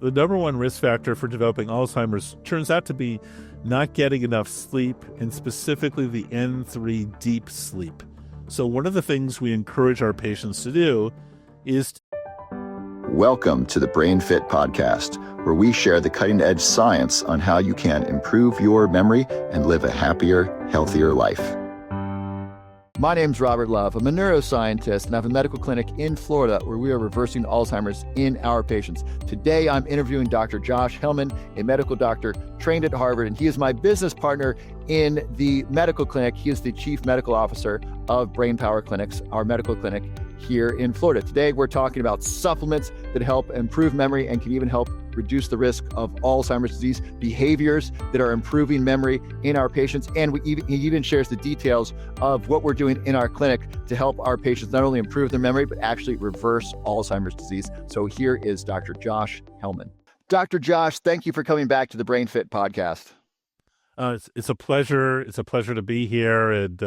The number one risk factor for developing Alzheimer's turns out to be not getting enough sleep, and specifically the N3 deep sleep. So one of the things we encourage our patients to do is... Welcome to the BrainFit podcast, where we share the cutting-edge science on how you can improve your memory and live a happier, healthier life. My name's Robert Love. I'm a neuroscientist, and I have a medical clinic in Florida where we are reversing Alzheimer's in our patients. Today, I'm interviewing Dr. Josh Helman, a medical doctor trained at Harvard, and he is my business partner in the medical clinic. He is the chief medical officer of Brain Power Clinics, our medical clinic here in Florida. Today, we're talking about supplements that help improve memory and can even help reduce the risk of Alzheimer's disease, behaviors that are improving memory in our patients, and he even shares the details of what we're doing in our clinic to help our patients not only improve their memory, but actually reverse Alzheimer's disease. So here is Dr. Josh Helman. Dr. Josh, thank you for coming back to the BrainFit podcast. It's a pleasure. It's a pleasure to be here. And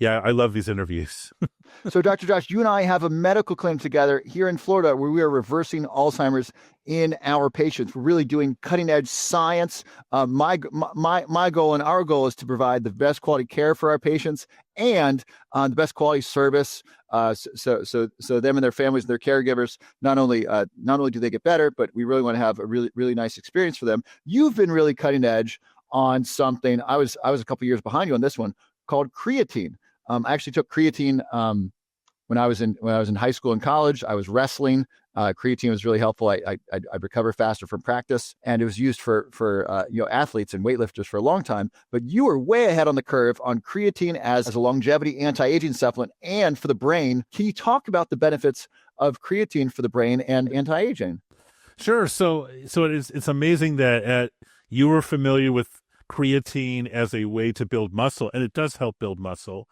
yeah, I love these interviews. So Dr. Josh, you and I have a medical clinic together here in Florida where we are reversing Alzheimer's in our patients. We're really doing cutting edge science. My goal and our goal is to provide the best quality care for our patients and the best quality service. So them and their families and their caregivers, not only do they get better, but we really want to have a really, really nice experience for them. You've been really cutting edge on something. I was a couple of years behind you on this one, called creatine. I actually took creatine when I was in high school and college. I was wrestling. Creatine was really helpful. I'd recover faster from practice, and it was used for athletes and weightlifters for a long time. But you were way ahead on the curve on creatine as a longevity anti-aging supplement and for the brain. Can you talk about the benefits of creatine for the brain and anti-aging? Sure. So it's amazing that you were familiar with creatine as a way to build muscle, and it does help build muscle.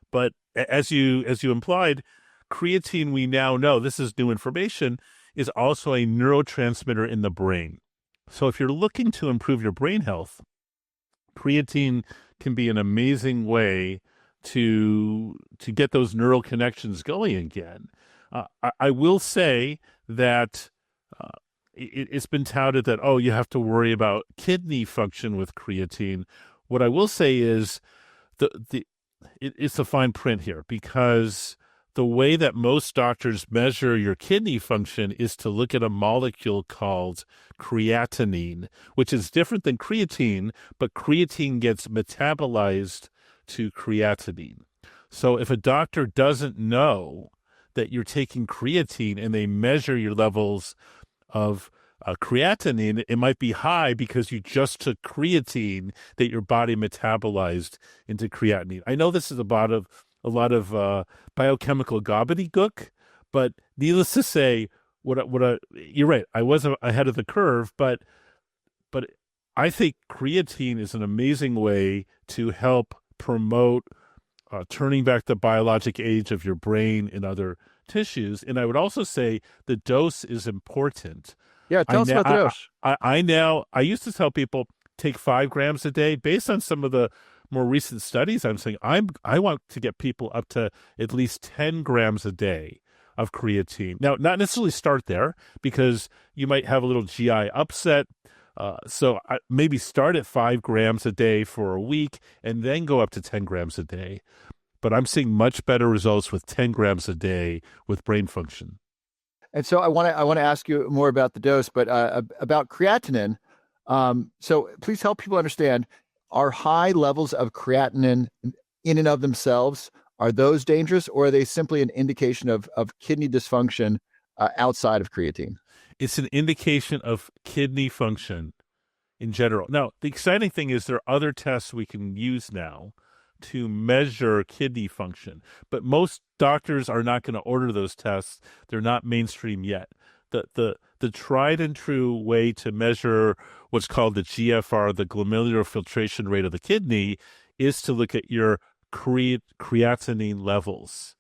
But as you implied, creatine, we now know, this is new information, is also a neurotransmitter in the brain. So if you're looking to improve your brain health, creatine can be an amazing way to get those neural connections going again. I will say that it's been touted that, you have to worry about kidney function with creatine. What I will say is it's a fine print here, because the way that most doctors measure your kidney function is to look at a molecule called creatinine, which is different than creatine, but creatine gets metabolized to creatinine. So if a doctor doesn't know that you're taking creatine and they measure your levels of creatinine, it might be high because you just took creatine that your body metabolized into creatinine. I know this is a lot of biochemical gobbledygook, but needless to say, you're right. I was ahead of the curve, but I think creatine is an amazing way to help promote turning back the biologic age of your brain and other tissues. And I would also say the dose is important. Yeah, tell us about the dose. I used to tell people take 5 grams a day. Based on some of the more recent studies, I'm saying I want to get people up to at least 10 grams a day of creatine. Now, not necessarily start there, because you might have a little GI upset. So maybe start at 5 grams a day for a week and then go up to 10 grams a day. But I'm seeing much better results with 10 grams a day with brain function. And so I want to ask you more about the dose, but about creatinine. So please help people understand, are high levels of creatinine in and of themselves, are those dangerous, or are they simply an indication of kidney dysfunction outside of creatine? It's an indication of kidney function in general. Now, the exciting thing is there are other tests we can use now to measure kidney function, but most doctors are not going to order those tests. They're not mainstream yet. The tried and true way to measure what's called the GFR, the glomerular filtration rate of the kidney, is to look at your creatinine levels.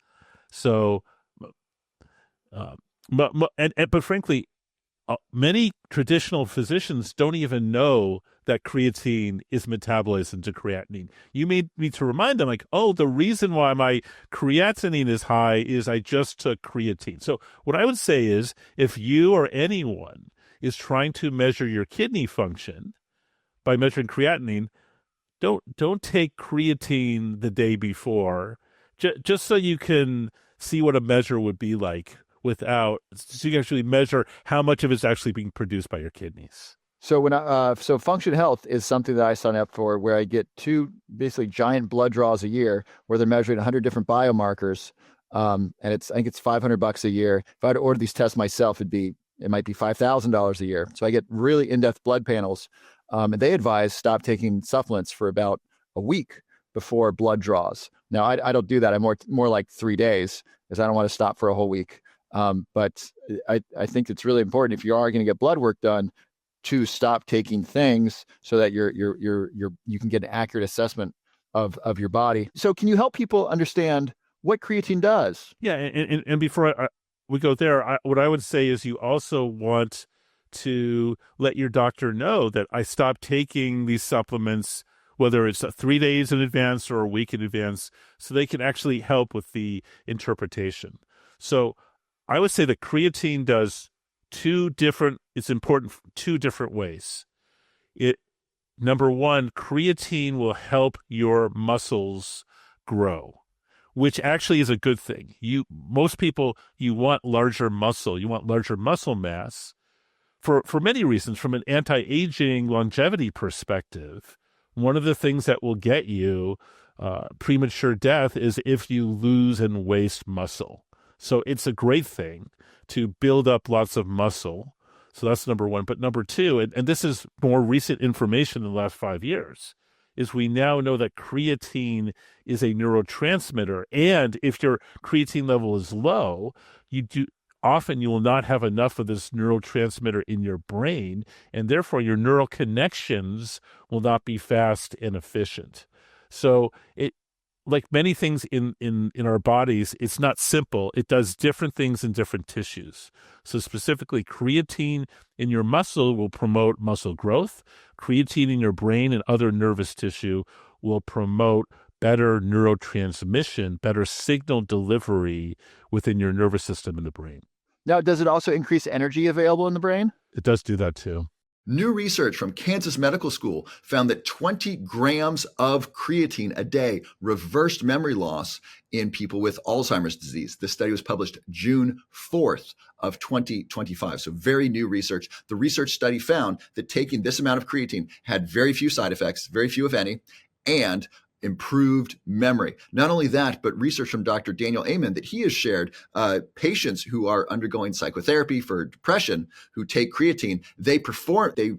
So, but frankly, many traditional physicians don't even know that creatine is metabolized into creatinine. You may need to remind them, like, the reason why my creatinine is high is I just took creatine. So what I would say is, if you or anyone is trying to measure your kidney function by measuring creatinine, don't take creatine the day before, just so you can see what a measure would be like so you can actually measure how much of it's actually being produced by your kidneys. So so Function Health is something that I sign up for, where I get 2 basically giant blood draws a year, where they're measuring 100 different biomarkers, and I think it's $500 a year. If I had to order these tests myself, it might be $5,000 a year. So I get really in-depth blood panels, and they advise stop taking supplements for about a week before blood draws. Now I don't do that. I'm more like 3 days, because I don't want to stop for a whole week. But I think it's really important, if you are going to get blood work done, to stop taking things so that you can get an accurate assessment of your body. So can you help people understand what creatine does? Yeah, and before we go there, what I would say is you also want to let your doctor know that I stopped taking these supplements, whether it's 3 days in advance or a week in advance, so they can actually help with the interpretation. So I would say that creatine does it's important for 2 different ways. Number one, creatine will help your muscles grow, which actually is a good thing. Most people, you want larger muscle. You want larger muscle mass for many reasons. From an anti-aging longevity perspective, one of the things that will get you premature death is if you lose and waste muscle. So it's a great thing to build up lots of muscle. So that's number one. But number two, and this is more recent information in the last 5 years, is we now know that creatine is a neurotransmitter. And if your creatine level is low, often you will not have enough of this neurotransmitter in your brain, and therefore your neural connections will not be fast and efficient. So like many things in our bodies, it's not simple. It does different things in different tissues. So specifically, creatine in your muscle will promote muscle growth. Creatine in your brain and other nervous tissue will promote better neurotransmission, better signal delivery within your nervous system in the brain. Now, does it also increase energy available in the brain? It does do that too. New research from Kansas Medical School found that 20 grams of creatine a day reversed memory loss in people with Alzheimer's disease. This study was published June 4th of 2025. So very new research. The research study found that taking this amount of creatine had very few side effects, very few if any, and improved memory. Not only that, but research from Dr. Daniel Amen that he has shared, patients who are undergoing psychotherapy for depression who take creatine, they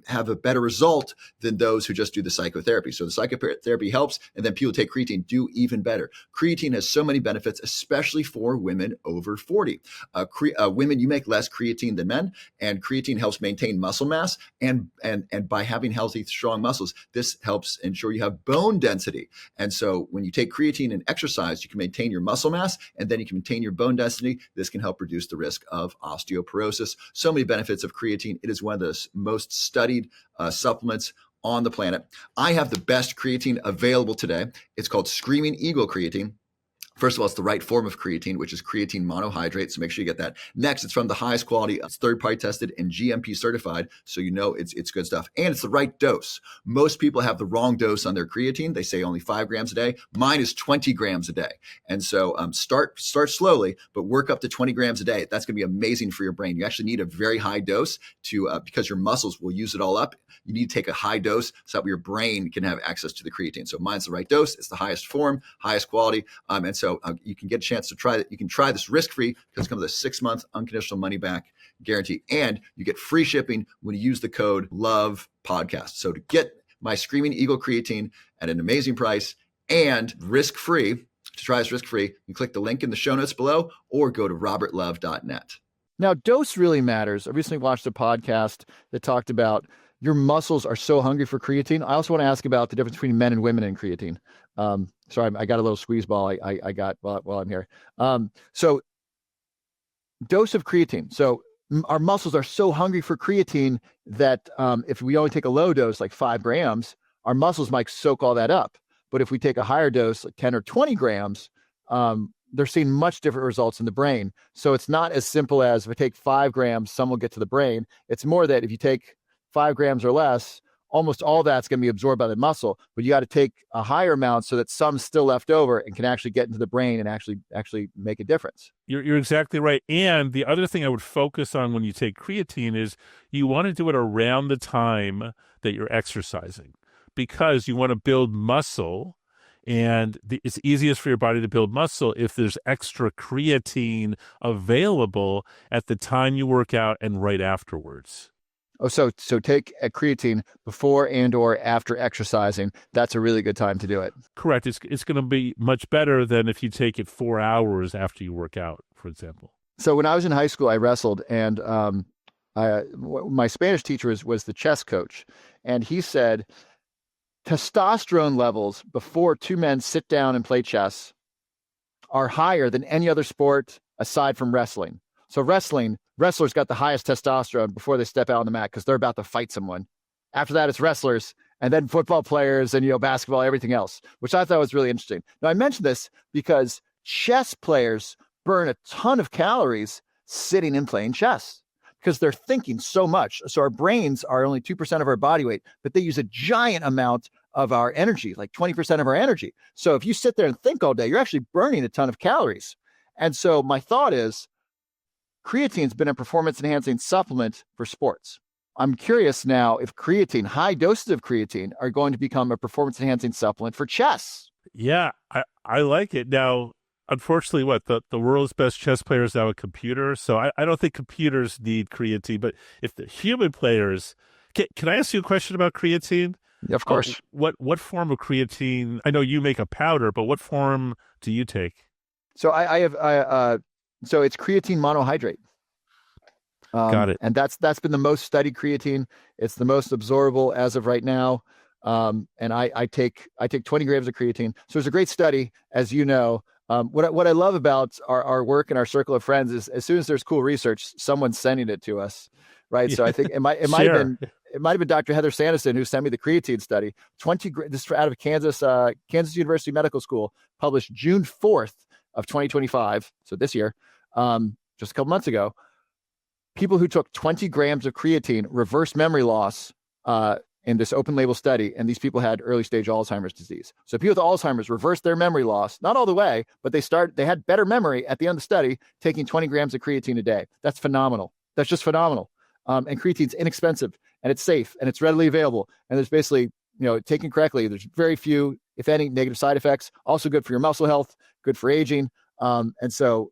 have a better result than those who just do the psychotherapy. So the psychotherapy helps, and then people who take creatine do even better. Creatine has so many benefits, especially for women over 40. Women, you make less creatine than men, and creatine helps maintain muscle mass. And by having healthy, strong muscles, this helps ensure you have bone density. And so when you take creatine and exercise, you can maintain your muscle mass, and then you can maintain your bone density. This can help reduce the risk of osteoporosis. So many benefits of creatine. It is one of the most studied supplements on the planet. I have the best creatine available today. It's called Screaming Eagle Creatine. First of all, it's the right form of creatine, which is creatine monohydrate. So make sure you get that. Next, it's from the highest quality. It's third-party tested and GMP certified. So you know it's good stuff. And it's the right dose. Most people have the wrong dose on their creatine. They say only 5 grams a day. Mine is 20 grams a day. And so start slowly, but work up to 20 grams a day. That's going to be amazing for your brain. You actually need a very high dose because your muscles will use it all up. You need to take a high dose so that your brain can have access to the creatine. So mine's the right dose. It's the highest form, highest quality. And so you can get a chance to try it. You can try this risk-free because it comes with a 6-month unconditional money-back guarantee. And you get free shipping when you use the code LOVEPODCAST. So to get my Screaming Eagle Creatine at an amazing price and risk-free, to try this risk-free, you click the link in the show notes below or go to robertlove.net. Now, dose really matters. I recently watched a podcast that talked about your muscles are so hungry for creatine. I also want to ask about the difference between men and women in creatine. Sorry, I got a little squeeze ball I got while I'm here. So dose of creatine. So our muscles are so hungry for creatine that if we only take a low dose, like 5 grams, our muscles might soak all that up. But if we take a higher dose, like 10 or 20 grams, they're seeing much different results in the brain. So it's not as simple as if I take 5 grams, some will get to the brain. It's more that if you take 5 grams or less, almost all that's going to be absorbed by the muscle, but you got to take a higher amount so that some's still left over and can actually get into the brain and actually make a difference. You're exactly right. And the other thing I would focus on when you take creatine is you want to do it around the time that you're exercising, because you want to build muscle. And it's easiest for your body to build muscle if there's extra creatine available at the time you work out and right afterwards. Oh, so take a creatine before and or after exercising. That's a really good time to do it. Correct. It's going to be much better than if you take it 4 hours after you work out, for example. So when I was in high school, I wrestled, and my Spanish teacher was the chess coach, and he said testosterone levels before two men sit down and play chess are higher than any other sport aside from wrestling. So wrestlers got the highest testosterone before they step out on the mat because they're about to fight someone. After that, it's wrestlers, and then football players and, basketball, everything else, which I thought was really interesting. Now, I mentioned this because chess players burn a ton of calories sitting and playing chess because they're thinking so much. So our brains are only 2% of our body weight, but they use a giant amount of our energy, like 20% of our energy. So if you sit there and think all day, you're actually burning a ton of calories. And so my thought is, creatine's been a performance-enhancing supplement for sports. I'm curious now if high doses of creatine are going to become a performance-enhancing supplement for chess. Yeah, I like it. Now, unfortunately, the world's best chess player is now a computer, so I don't think computers need creatine. But if the human players, can I ask you a question about creatine? Yeah, of course. What form of creatine? I know you make a powder, but what form do you take? So so it's creatine monohydrate. Got it. And that's been the most studied creatine. It's the most absorbable as of right now. And I take 20 grams of creatine. So it's a great study, as you know. What I love about our work and our circle of friends is as soon as there's cool research, someone's sending it to us, right? So I think it might have been Dr. Heather Sanderson who sent me the creatine study. This is out of Kansas University Medical School, published June 4th of 2025. So this year, just a couple months ago. People who took 20 grams of creatine reversed memory loss in this open label study, and these people had early stage Alzheimer's disease. So people with Alzheimer's reversed their memory loss, not all the way, but they had better memory at the end of the study, taking 20 grams of creatine a day. That's phenomenal. That's just phenomenal. And creatine's inexpensive, and it's safe, and it's readily available. And there's basically, taken correctly, there's very few, if any, negative side effects. Also good for your muscle health, good for aging. And so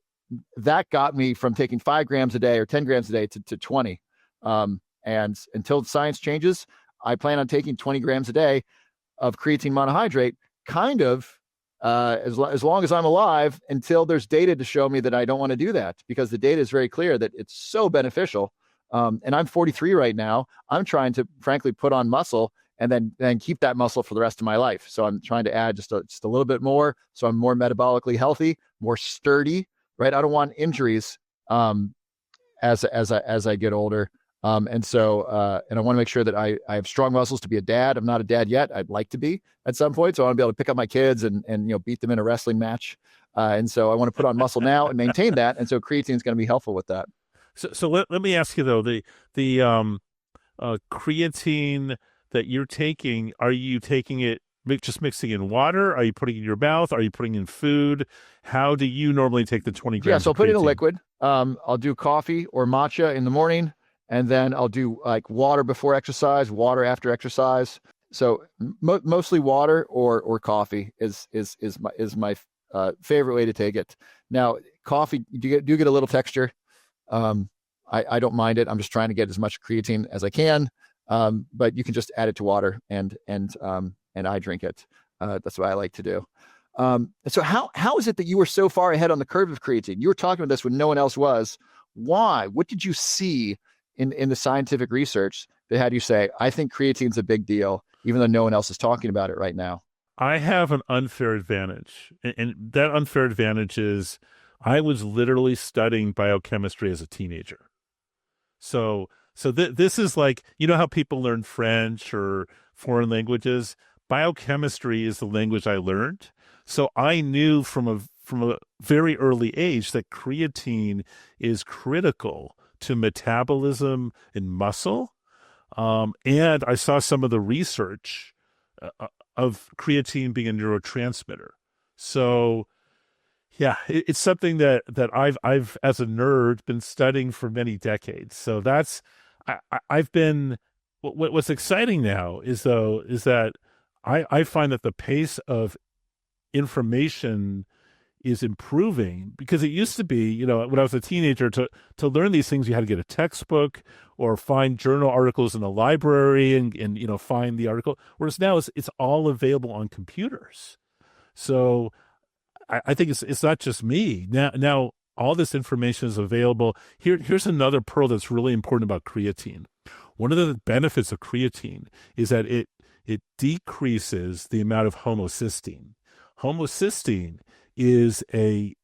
that got me from taking 5 grams a day or 10 grams a day to 20. And until science changes, I plan on taking 20 grams a day of creatine monohydrate, kind of as long as I'm alive, until there's data to show me that I don't want to do that, because the data is very clear that it's so beneficial. And I'm 43 right now. I'm trying to, frankly, put on muscle and then keep that muscle for the rest of my life. So I'm trying to add just a little bit more, so I'm more metabolically healthy, more sturdy. Right, I don't want injuries as I get older, and I want to make sure that I have strong muscles to be a dad. I'm not a dad yet. I'd like to be at some point, so I want to be able to pick up my kids and beat them in a wrestling match. And so I want to put on muscle now and maintain that. And so creatine is going to be helpful with that. So let me ask you though, the creatine that you're taking, are you taking it just mixing in water? Are you putting it in your mouth? Are you putting in food? How do you normally take the 20 grams? Yeah, so I'll put it in a liquid. I'll do coffee or matcha in the morning, and then I'll do like water before exercise, water after exercise. So mostly water or coffee is my favorite way to take it. Now, coffee do get a little texture. I don't mind it. I'm just trying to get as much creatine as I can. But you can just add it to water and I drink it. That's what I like to do. So how is it that you were so far ahead on the curve of creatine? You were talking about this when no one else was. Why? What did you see in the scientific research that had you say, I think creatine's a big deal, even though no one else is talking about it right now? I have an unfair advantage. And that unfair advantage is I was literally studying biochemistry as a teenager. So this is like, how people learn French or foreign languages? Biochemistry is the language I learned. So I knew from a from a very early age that creatine is critical to metabolism in muscle. And I saw some of the research of creatine being a neurotransmitter. So, yeah, it's something that I've as a nerd been studying for many decades. So I've been what's exciting now is that I find that the pace of information is improving, because it used to be, when I was a teenager, to learn these things, you had to get a textbook or find journal articles in the library and find the article. Whereas now it's all available on computers. So I think it's not just me. Now all this information is available. Here's another pearl that's really important about creatine. One of the benefits of creatine is that it decreases the amount of homocysteine. Homocysteine is a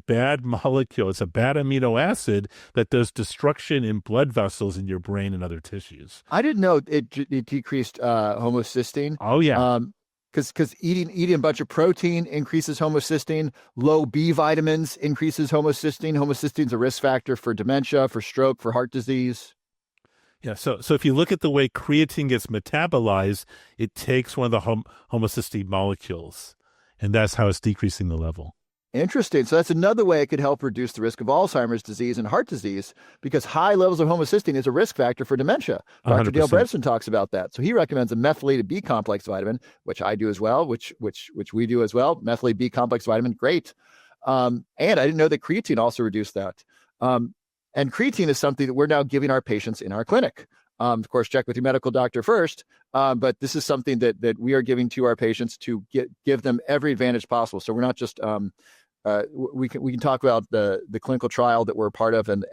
bad molecule. It's a bad amino acid that does destruction in blood vessels in your brain and other tissues. I didn't know it decreased homocysteine. Oh yeah. Because eating a bunch of protein increases homocysteine. Low B vitamins increases homocysteine. Homocysteine is a risk factor for dementia, for stroke, for heart disease. Yeah, so if you look at the way creatine gets metabolized, it takes one of the homocysteine molecules, and that's how it's decreasing the level. Interesting. So that's another way it could help reduce the risk of Alzheimer's disease and heart disease, because high levels of homocysteine is a risk factor for dementia. Dr. 100%. Dale Bredesen talks about that. So he recommends a methylated B complex vitamin, which I do as well, which we do as well. Methylated B complex vitamin, great. And I didn't know that creatine also reduced that. And creatine is something that we're now giving our patients in our clinic. Of course, check with your medical doctor first. But this is something that we are giving to our patients to give them every advantage possible. So we're not just we can talk about the clinical trial that we're a part of and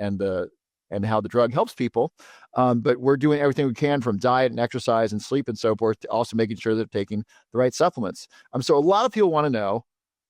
how the drug helps people. But we're doing everything we can, from diet and exercise and sleep and so forth, to also making sure they're taking the right supplements. So a lot of people want to know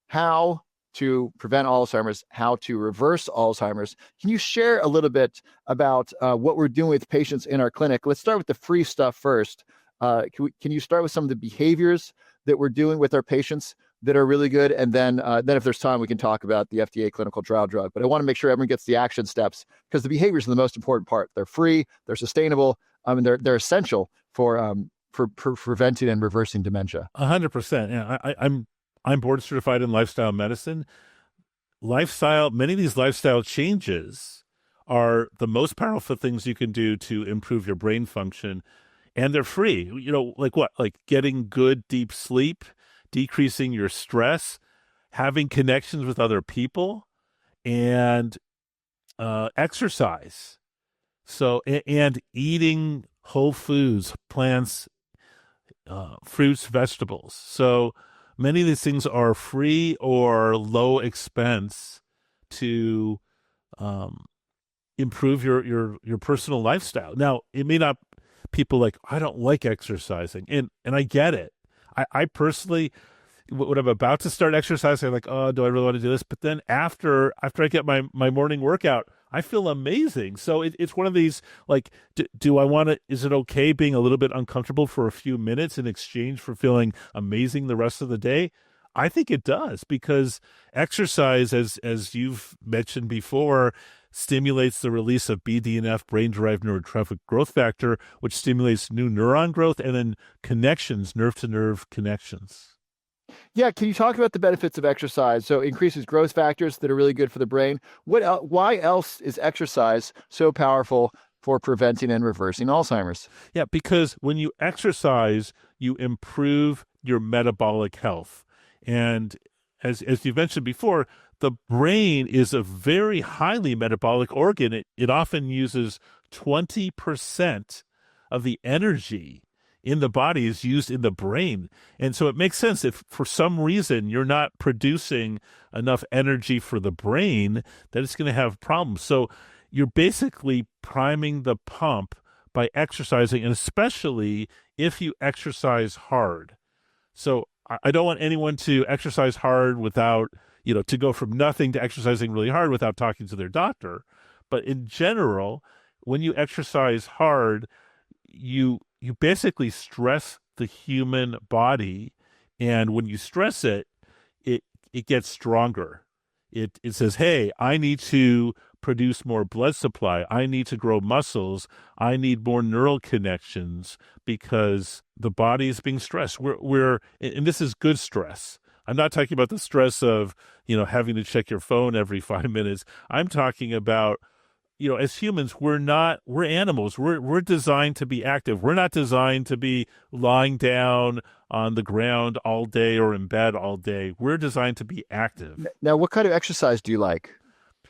how to prevent Alzheimer's, how to reverse Alzheimer's. Can you share a little bit about what we're doing with patients in our clinic? Let's start with the free stuff first. Can you start with some of the behaviors that we're doing with our patients that are really good? And then if there's time, we can talk about the FDA clinical trial drug. But I want to make sure everyone gets the action steps, because the behaviors are the most important part. They're free, they're sustainable, and they're essential for preventing and reversing dementia. 100%. Yeah, I'm board certified in lifestyle medicine. Many of these lifestyle changes are the most powerful things you can do to improve your brain function. And they're free. Like what? Like getting good deep sleep, decreasing your stress, having connections with other people, and exercise. So, and eating whole foods, plants, fruits, vegetables. So many of these things are free or low expense to improve your personal lifestyle. Now, it may not. People like, I don't like exercising, and I get it. I personally, when I'm about to start exercising, I'm like, oh, do I really want to do this? But then after I get my morning workout, I feel amazing. So it's one of these, like, do I want to? Is it okay being a little bit uncomfortable for a few minutes in exchange for feeling amazing the rest of the day? I think it does, because exercise, as you've mentioned before, stimulates the release of BDNF, brain-derived neurotrophic growth factor, which stimulates new neuron growth and then connections, nerve-to-nerve connections. Yeah, can you talk about the benefits of exercise? So increases growth factors that are really good for the brain. Why else is exercise so powerful for preventing and reversing Alzheimer's? Yeah, because when you exercise, you improve your metabolic health. And as you mentioned before, the brain is a very highly metabolic organ. It often uses 20% of the energy in the body is used in the brain. And so it makes sense if for some reason you're not producing enough energy for the brain, that it's going to have problems. So you're basically priming the pump by exercising, and especially if you exercise hard. So I don't want anyone to exercise hard without, to go from nothing to exercising really hard without talking to their doctor. But in general, when you exercise hard, you basically stress the human body. And when you stress it, it gets stronger. it says, hey, I need to produce more blood supply. I need to grow muscles. I need more neural connections because the body is being stressed. And this is good stress. I'm not talking about the stress of, having to check your phone every 5 minutes. I'm talking about, as humans, we're animals. We're designed to be active. We're not designed to be lying down on the ground all day or in bed all day. We're designed to be active. Now, what kind of exercise do you like?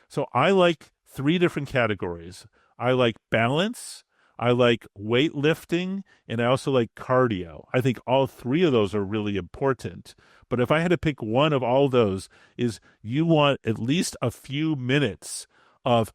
So I like 3 different categories. I like balance, I like weightlifting, and I also like cardio. I think all 3 of those are really important. But if I had to pick one of all those, is you want at least a few minutes of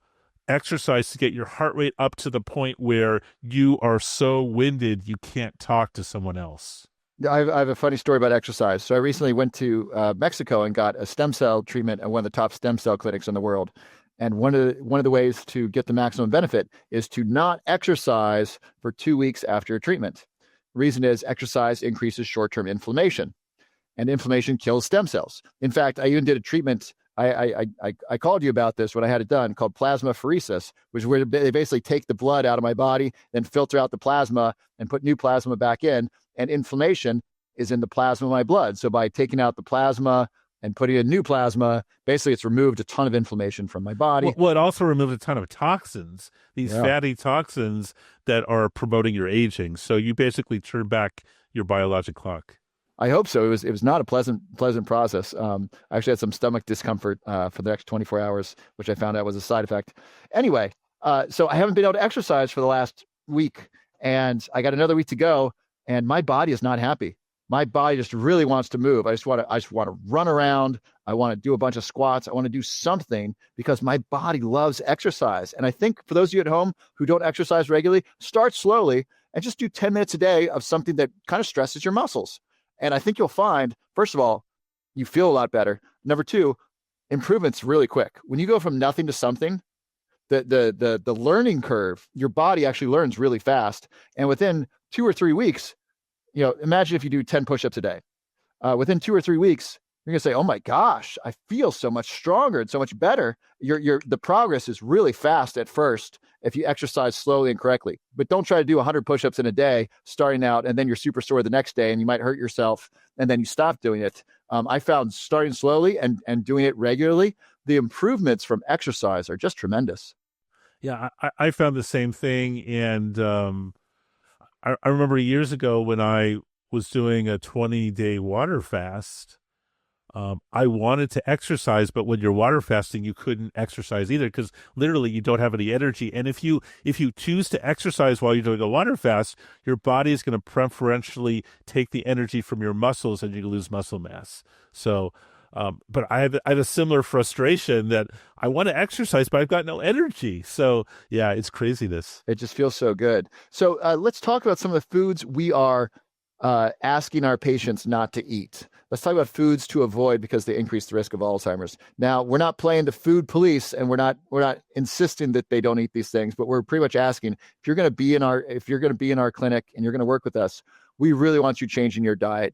exercise to get your heart rate up to the point where you are so winded you can't talk to someone else. I have a funny story about exercise. So I recently went to Mexico and got a stem cell treatment at one of the top stem cell clinics in the world. And one of the ways to get the maximum benefit is to not exercise for 2 weeks after a treatment. The reason is exercise increases short-term inflammation, and inflammation kills stem cells. In fact, I even did a treatment. I called you about this when I had it done, called plasmapheresis, which is where they basically take the blood out of my body, then filter out the plasma and put new plasma back in. And inflammation is in the plasma of my blood. So by taking out the plasma and putting in new plasma, basically it's removed a ton of inflammation from my body. Well, it also removed a ton of toxins, these fatty toxins that are promoting your aging. So you basically turn back your biologic clock. I hope so. It was not a pleasant process. I actually had some stomach discomfort for the next 24 hours, which I found out was a side effect. Anyway, so I haven't been able to exercise for the last week, and I got another week to go, and my body is not happy. My body just really wants to move. I just want to run around. I want to do a bunch of squats. I want to do something because my body loves exercise. And I think for those of you at home who don't exercise regularly, start slowly and just do 10 minutes a day of something that kind of stresses your muscles. And I think you'll find, first of all, you feel a lot better. Number 2, improvement's really quick. When you go from nothing to something, the learning curve, your body actually learns really fast. And within 2 or 3 weeks, imagine if you do 10 push-ups a day. Within 2 or 3 weeks, you're going to say, oh my gosh, I feel so much stronger and so much better. The progress is really fast at first if you exercise slowly and correctly. But don't try to do 100 push-ups in a day starting out, and then you're super sore the next day and you might hurt yourself and then you stop doing it. I found starting slowly and doing it regularly, the improvements from exercise are just tremendous. Yeah, I found the same thing. And I remember years ago when I was doing a 20-day water fast, I wanted to exercise, but when you're water fasting, you couldn't exercise either because literally you don't have any energy. And if you choose to exercise while you're doing a water fast, your body is going to preferentially take the energy from your muscles and you lose muscle mass. So, but I have a similar frustration that I want to exercise, but I've got no energy. So yeah, it's craziness. It just feels so good. So let's talk about some of the foods we are asking our patients not to eat. Let's talk about foods to avoid because they increase the risk of Alzheimer's. Now, we're not playing the food police, and we're not insisting that they don't eat these things, but we're pretty much asking if you're going to be in our clinic and you're going to work with us, we really want you changing your diet.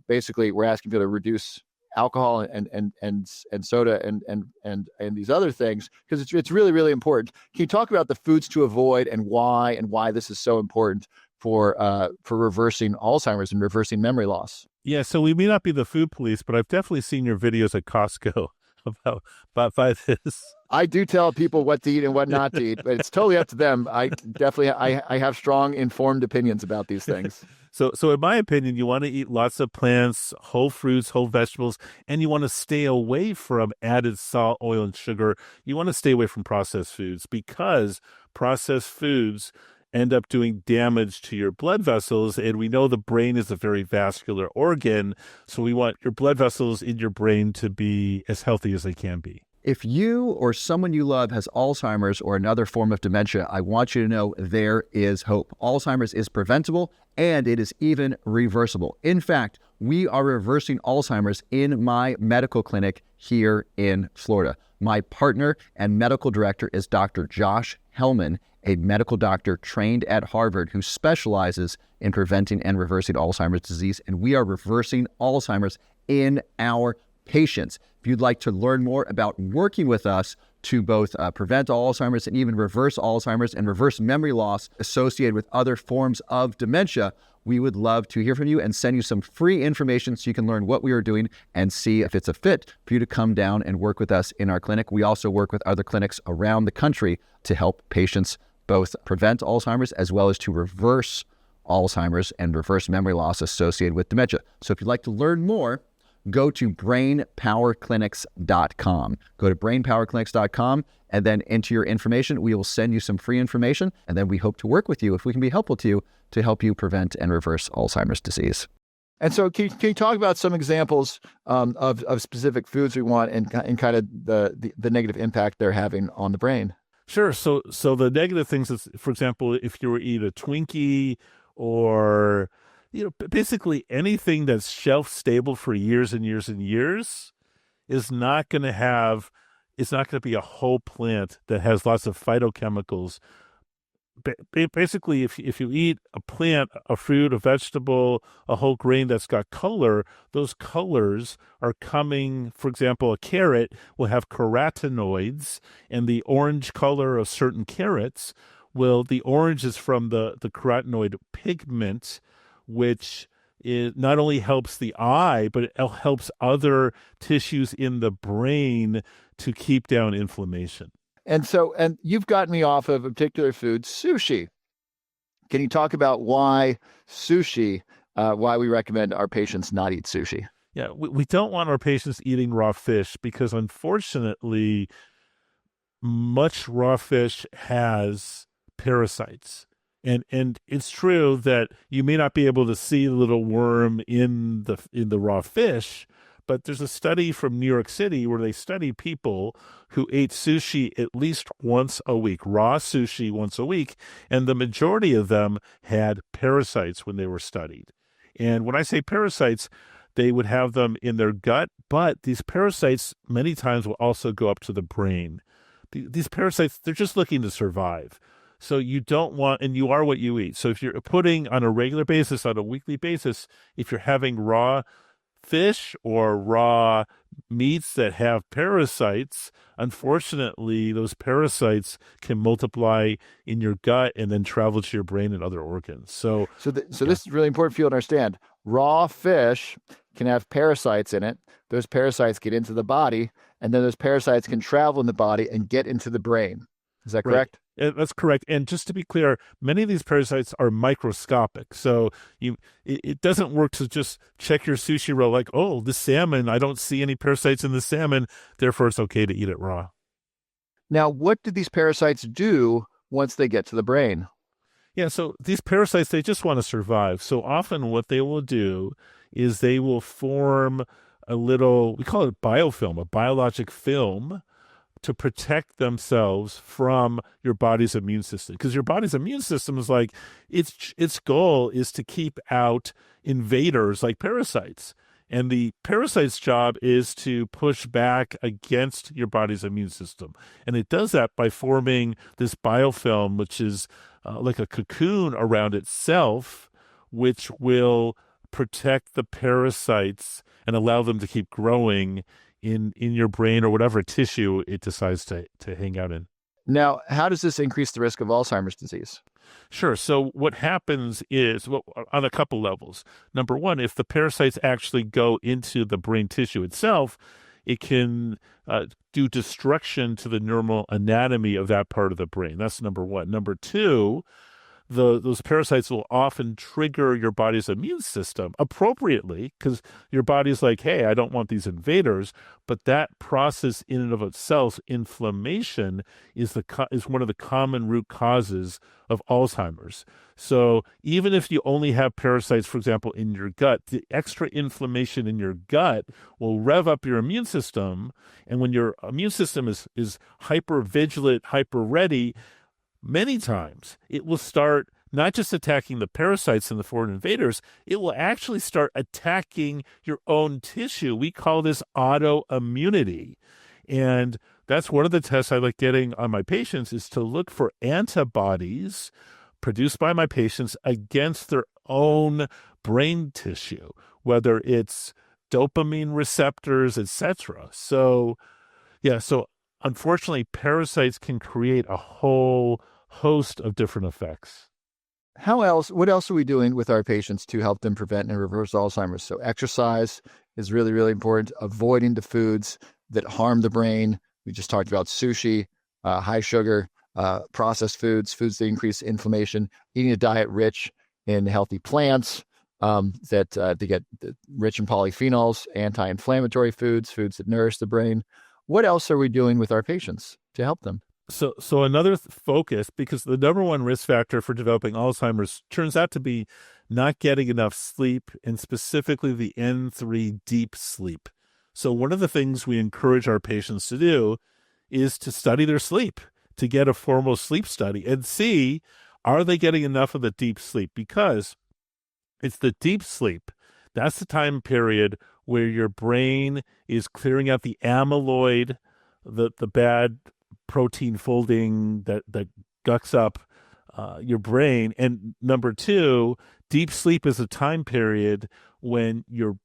Basically, we're asking you to reduce alcohol and soda and these other things because it's really, really important. Can you talk about the foods to avoid and why this is so important for reversing Alzheimer's and reversing memory loss? Yeah, so we may not be the food police, but I've definitely seen your videos at Costco about this. I do tell people what to eat and what not to eat, but it's totally up to them. I have strong, informed opinions about these things. So in my opinion, you want to eat lots of plants, whole fruits, whole vegetables, and you want to stay away from added salt, oil, and sugar. You want to stay away from processed foods because processed foods end up doing damage to your blood vessels. And we know the brain is a very vascular organ. So we want your blood vessels in your brain to be as healthy as they can be. If you or someone you love has Alzheimer's or another form of dementia, I want you to know there is hope. Alzheimer's is preventable and it is even reversible. In fact, we are reversing Alzheimer's in my medical clinic here in Florida. My partner and medical director is Dr. Josh Helman, a medical doctor trained at Harvard who specializes in preventing and reversing Alzheimer's disease. And we are reversing Alzheimer's in our patients. If you'd like to learn more about working with us to both prevent Alzheimer's and even reverse Alzheimer's and reverse memory loss associated with other forms of dementia, we would love to hear from you and send you some free information so you can learn what we are doing and see if it's a fit for you to come down and work with us in our clinic. We also work with other clinics around the country to help patients both prevent Alzheimer's as well as to reverse Alzheimer's and reverse memory loss associated with dementia. So if you'd like to learn more, go to brainpowerclinics.com. Go to brainpowerclinics.com and then enter your information. We will send you some free information, and then we hope to work with you if we can be helpful to you to help you prevent and reverse Alzheimer's disease. And so can you talk about some examples of specific foods we want and kind of the negative impact they're having on the brain? Sure. So the negative things is, for example, if you were to eat a Twinkie or basically anything that's shelf stable for years and years and years is not going to be a whole plant that has lots of phytochemicals. Basically, if you eat a plant, a fruit, a vegetable, a whole grain that's got color, those colors are coming, for example, a carrot will have carotenoids, and the orange color of certain carrots, the orange is from the carotenoid pigment, which not only helps the eye, but it helps other tissues in the brain to keep down inflammation. And you've gotten me off of a particular food, sushi. Can you talk about why sushi, why we recommend our patients not eat sushi? Yeah, we don't want our patients eating raw fish because unfortunately, much raw fish has parasites. And it's true that you may not be able to see the little worm in the raw fish, but there's a study from New York City where they studied people who ate sushi at least once a week, raw sushi once a week, and the majority of them had parasites when they were studied. And when I say parasites, they would have them in their gut, but these parasites many times will also go up to the brain. These parasites, they're just looking to survive. So you don't want, and you are what you eat. So if you're putting on a regular basis, on a weekly basis, if you're having raw fish or raw meats that have parasites, unfortunately, those parasites can multiply in your gut and then travel to your brain and other organs. So this is really important for you to understand. Raw fish can have parasites in it. Those parasites get into the body, and then those parasites can travel in the body and get into the brain. Is that correct? Right. That's correct. And just to be clear, many of these parasites are microscopic. So it doesn't work to just check your sushi roll like, oh, the salmon, I don't see any parasites in the salmon, therefore it's okay to eat it raw. Now, what do these parasites do once they get to the brain? Yeah, so these parasites, they just want to survive. So often what they will do is they will form a little, we call it biofilm, a biologic film, to protect themselves from your body's immune system. Because your body's immune system is like, its goal is to keep out invaders like parasites. And the parasite's job is to push back against your body's immune system. And it does that by forming this biofilm, which is like a cocoon around itself, which will protect the parasites and allow them to keep growing in your brain or whatever tissue it decides to hang out in. Now, how does this increase the risk of Alzheimer's disease? Sure. So what happens is, on a couple levels. Number one, if the parasites actually go into the brain tissue itself, it can do destruction to the normal anatomy of that part of the brain. That's number one. Number two, those parasites will often trigger your body's immune system appropriately because your body's like, hey, I don't want these invaders. But that process in and of itself, inflammation, is one of the common root causes of Alzheimer's. So even if you only have parasites, for example, in your gut, the extra inflammation in your gut will rev up your immune system. And when your immune system is hyper vigilant, hyper ready, many times it will start not just attacking the parasites and the foreign invaders, it will actually start attacking your own tissue. We call this autoimmunity. And that's one of the tests I like getting on my patients, is to look for antibodies produced by my patients against their own brain tissue, whether it's dopamine receptors, etc. So, yeah, so unfortunately, parasites can create a whole host of different effects. What else are we doing with our patients to help them prevent and reverse Alzheimer's? So exercise is really, really important. Avoiding the foods that harm the brain. We just talked about sushi, high sugar, processed foods that increase inflammation, eating a diet rich in healthy plants, that they get rich in polyphenols, anti-inflammatory foods that nourish the brain. What else are we doing with our patients to help them? So another focus, because the number one risk factor for developing Alzheimer's turns out to be not getting enough sleep, and specifically the N3 deep sleep. So one of the things we encourage our patients to do is to study their sleep, to get a formal sleep study and see, are they getting enough of the deep sleep? Because it's the deep sleep. That's the time period where your brain is clearing out the amyloid, the bad protein folding that gucks up your brain. And number two, deep sleep is a time period when your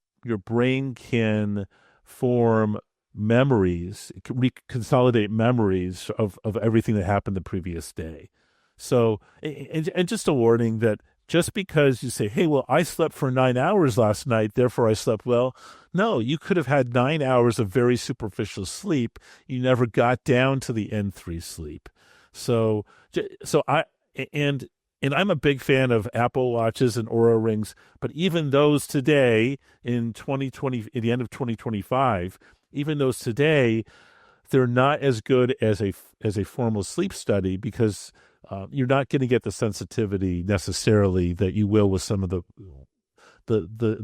brain can form memories, consolidate memories of everything that happened the previous day. So, and just a warning that just because you say, hey, well, I slept for 9 hours last night, therefore I slept well. No, you could have had 9 hours of very superficial sleep. You never got down to the N3 sleep. So I'm a big fan of Apple Watches and Oura Rings, but even those today in 2020, at the end of 2025, even those today, they're not as good as a formal sleep study, because you're not going to get the sensitivity necessarily that you will with some of the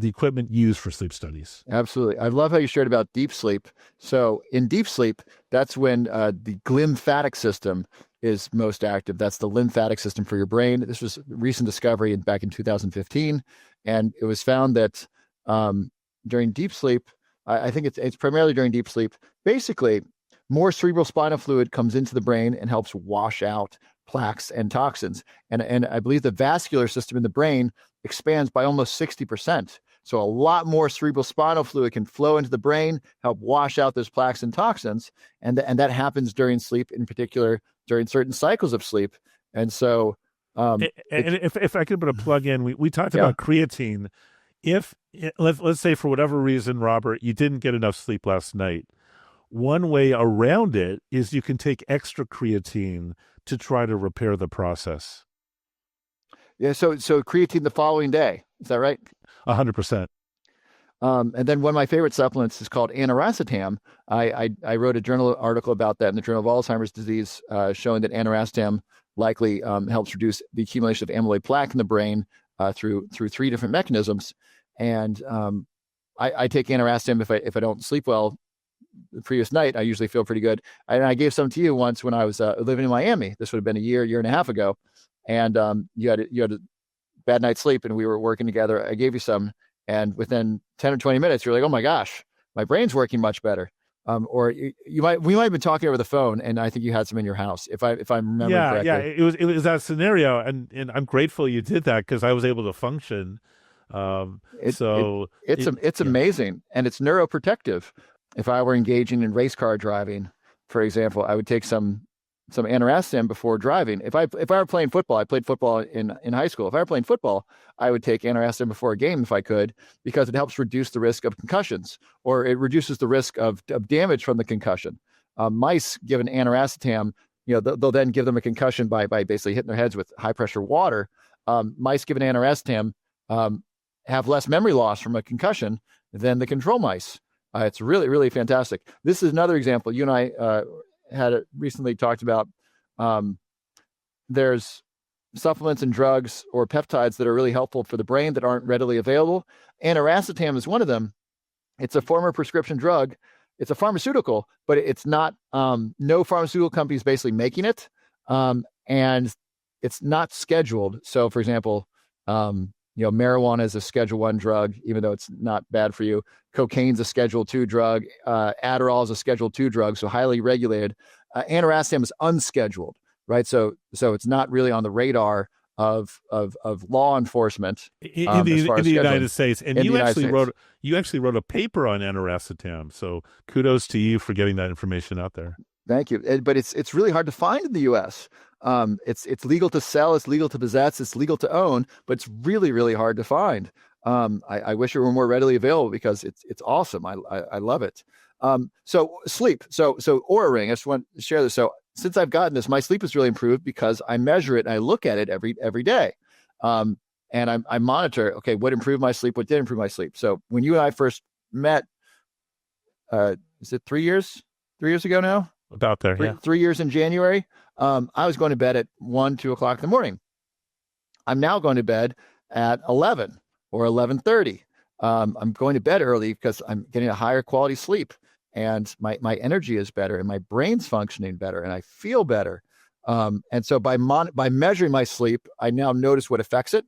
equipment used for sleep studies. Absolutely. I love how you shared about deep sleep. So in deep sleep, that's when the glymphatic system is most active. That's the lymphatic system for your brain. This was a recent discovery back in 2015. And it was found that during deep sleep, I think it's primarily during deep sleep, basically more cerebral spinal fluid comes into the brain and helps wash out plaques and toxins. And I believe the vascular system in the brain expands by almost 60%. So a lot more cerebral spinal fluid can flow into the brain, help wash out those plaques and toxins. And that happens during sleep, in particular, during certain cycles of sleep. And so... if I could put a plug in, we talked about creatine. Let's say for whatever reason, Robert, you didn't get enough sleep last night, one way around it is you can take extra creatine to try to repair the process. Yeah, so creatine the following day. Is that right? 100%. And then one of my favorite supplements is called aniracetam. I wrote a journal article about that in the Journal of Alzheimer's Disease, showing that aniracetam likely helps reduce the accumulation of amyloid plaque in the brain through 3 different mechanisms. And I take aniracetam if I don't sleep well the previous night. I usually feel pretty good. And I gave some to you once when I was living in Miami. This would have been a year and a half ago. And you had a bad night's sleep, and we were working together. I gave you some, and within 10 or 20 minutes, you're like, "Oh my gosh, my brain's working much better." Or we might have been talking over the phone, and I think you had some in your house, if I remember correctly. Yeah, it was that scenario, and I'm grateful you did that, because I was able to function. It's amazing, and it's neuroprotective. If I were engaging in race car driving, for example, I would take some aniracetam before driving. If I were playing football, I played football in high school. If I were playing football, I would take aniracetam before a game if I could, because it helps reduce the risk of concussions, or it reduces the risk of damage from the concussion. Mice given aniracetam, they'll then give them a concussion by basically hitting their heads with high pressure water. Mice given aniracetam have less memory loss from a concussion than the control mice. It's really, really fantastic. This is another example. You and I had recently talked about. There's supplements and drugs or peptides that are really helpful for the brain that aren't readily available. Aniracetam is one of them. It's a former prescription drug. It's a pharmaceutical, but it's not. No pharmaceutical company is basically making it, and it's not scheduled. So, for example, marijuana is a Schedule 1 drug, even though it's not bad for you. Cocaine's a Schedule 2 drug. Adderall is a Schedule 2 drug, so highly regulated. Aniracetam is unscheduled, right? So it's not really on the radar of law enforcement as far In as the scheduling United States, and in the United States. you actually wrote a paper on aniracetam. So kudos to you for getting that information out there. Thank you. But it's really hard to find in the U.S. It's legal to sell, it's legal to possess, it's legal to own, but it's really, really hard to find. I wish it were more readily available because it's awesome. I love it. So sleep. So Oura Ring. I just want to share this. So since I've gotten this, my sleep has really improved because I measure it and I look at it every day. And I monitor, okay, what improved my sleep? What did improve my sleep? So when you and I first met, is it 3 years? 3 years ago now? About there, yeah. 3 years in January. I was going to bed at 2 o'clock in the morning. I'm now going to bed at 11 or 11:30. I'm going to bed early because I'm getting a higher quality sleep, and my energy is better, and my brain's functioning better, and I feel better. And so by measuring my sleep, I now notice what affects it.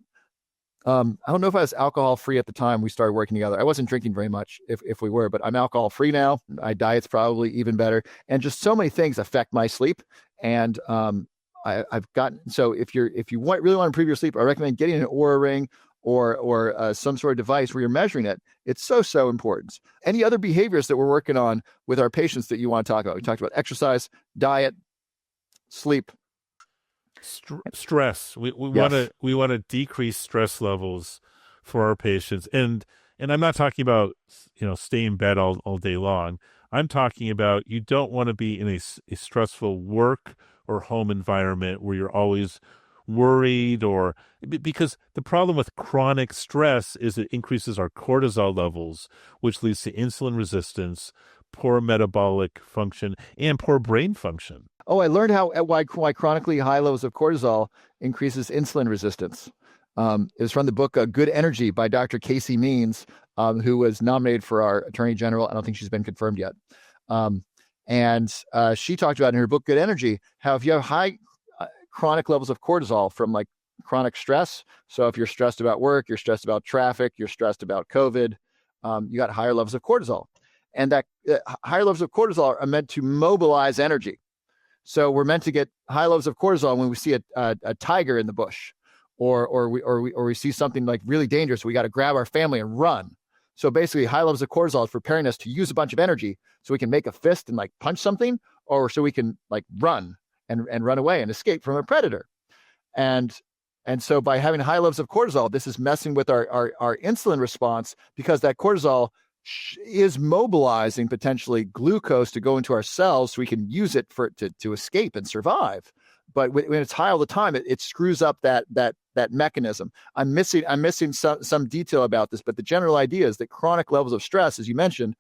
I don't know if I was alcohol free at the time we started working together. I wasn't drinking very much if we were, but I'm alcohol free now. My diet's probably even better. And just so many things affect my sleep. And I've gotten, so if you really want to improve your sleep, I recommend getting an Oura Ring or some sort of device where you're measuring it. It's so important. Any other behaviors that we're working on with our patients that you want to talk about? We talked about exercise, diet, sleep. Stress. We Yes. want to decrease stress levels for our patients, and I'm not talking about stay in bed all day long. I'm talking about you don't want to be in a stressful work or home environment where you're always worried, or because the problem with chronic stress is it increases our cortisol levels, which leads to insulin resistance, poor metabolic function, and poor brain function. Oh, I learned why chronically high levels of cortisol increases insulin resistance. It was from the book Good Energy by Dr. Casey Means, who was nominated for our Attorney General. I don't think she's been confirmed yet. And she talked about in her book Good Energy how if you have high chronic levels of cortisol from like chronic stress, so if you're stressed about work, you're stressed about traffic, you're stressed about COVID, you got higher levels of cortisol. And that higher levels of cortisol are meant to mobilize energy. So we're meant to get high levels of cortisol when we see a tiger in the bush, or we see something like really dangerous. We got to grab our family and run. So basically, high levels of cortisol is preparing us to use a bunch of energy so we can make a fist and like punch something, or so we can like run and run away and escape from a predator. And so by having high levels of cortisol, this is messing with our insulin response, because that cortisol is mobilizing potentially glucose to go into our cells so we can use it to escape and survive. But when it's high all the time, it screws up that mechanism. I'm missing some detail about this, but the general idea is that chronic levels of stress, as you mentioned,